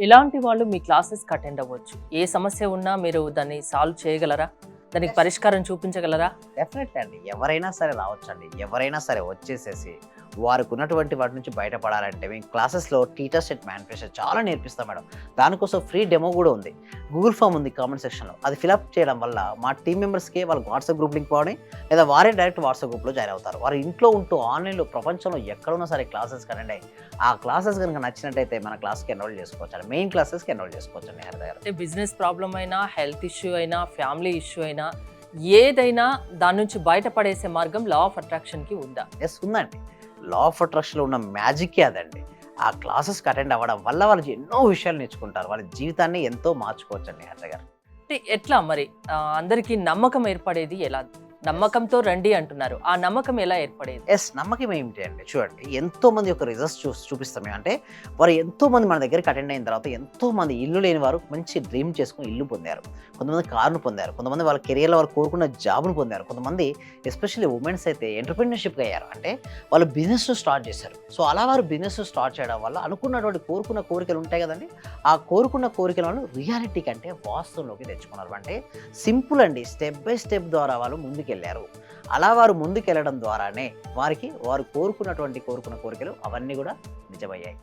ఎలాంటి వాళ్ళు మీ క్లాసెస్‌కి అటెండ్ అవ్వచ్చు? ఏ సమస్య ఉన్నా మీరు దాన్ని సాల్వ్ చేయగలరా? దానికి యెస్. పరిష్కారం చూపించగలరా? డెఫినెట్లీ అండి. ఎవరైనా సరే రావచ్చండి. ఎవరైనా సరే వచ్చేసేసి వారికున్నటువంటి వాటి నుంచి బయటపడాలంటే మేము క్లాసెస్‌లో టీచర్ సెట్ మేనిఫెస్టో చాలా నేర్పిస్తాం మేడం. దానికోసం ఫ్రీ డెమో గూడా ఉంది. గూగుల్ ఫార్మ్ ఉంది కామెంట్ సెక్షన్‌లో. అది ఫిలప్ చేయడం వల్ల మా టీమ్ మెంబర్స్‌కి వాళ్ళకి వాట్సాప్ గ్రూప్ లింక్ పోవడం లేదా వారే డైరెక్ట్ వాట్సాప్ గ్రూప్‌లో జాయిన్ అవుతారు. వారు ఇంట్లో ఉంటూ ఆన్‌లైన్‌లో ప్రపంచంలో ఎక్కడున్నా సరే క్లాసెస్‌కి అటెండ్ అయ్యి ఆ క్లాసెస్ గనుక నచ్చినట్టయితే మన క్లాస్‌కి ఎన్రోల్ చేసుకోవచ్చండి. మెయిన్ క్లాసెస్‌కి ఎన్రోల్ చేసుకోవచ్చండి హరిత గారు. అంటే బిజినెస్ ప్రాబ్లమ్ అయినా, హెల్త్ ఇష్యూ అయినా, ఫ్యామిలీ ఇష్యూ అయినా ఏదైనా దాని నుంచి బయటపడేసే మార్గం లా ఆఫ్ అట్రాక్షన్‌కి ఉందా? యెస్ ఉందండి. లా ఆఫ్ అట్రాక్షన్‌లో ఉన్న మ్యాజిక్కే అదండి. ఆ క్లాసెస్‌కి అటెండ్ అవ్వడం వల్ల వాళ్ళు ఎన్నో విషయాలు నేర్చుకుంటారు. వాళ్ళ జీవితాన్ని ఎంతో మార్చుకోవచ్చండి హరిత గారు. అంటే ఎట్లా మరి? అందరికి నమ్మకం ఏర్పడేది ఎలా? నమ్మకంతో రండి అంటున్నారు. ఆ నమ్మకం ఎలా ఏర్పడేది? యెస్. నమ్మకం ఏమిటి అంటే చూడండి ఎంతోమంది యొక్క రిజల్ట్స్ చూపిస్తాం మేము. అంటే వారు ఎంతోమంది మన దగ్గరికి అటెండ్ అయిన తర్వాత ఎంతోమంది ఇల్లు లేని వారు మంచి డ్రీమ్ చేసుకొని ఇల్లు పొందారు. కొంతమంది కారును పొందారు. కొంతమంది వాళ్ళ కెరియర్‌లో వారు కోరుకున్న జాబ్‌ను పొందారు. కొంతమంది ఎస్పెషల్లీ వుమెన్స్ అయితే ఎంటర్‌ప్రెన్యూర్‌షిప్‌గా అయ్యారు. అంటే వాళ్ళు బిజినెస్‌ను స్టార్ట్ చేశారు. సో అలా వారు బిజినెస్‌ను స్టార్ట్ చేయడం వల్ల అనుకున్నటువంటి కోరుకున్న కోరికలు ఉంటాయి కదండీ! ఆ కోరుకున్న కోరికలను రియాలిటీ కంటే వాస్తవంలోకి తెచ్చుకున్నారు. అంటే సింపుల్ అండి. స్టెప్ బై స్టెప్ ద్వారా వాళ్ళు ముందుకెళ్లారు. అలా వారు ముందుకెళ్ళడం ద్వారానే వారు కోరుకున్న కోరికలు అవన్నీ గూడా నిజమయ్యాయి.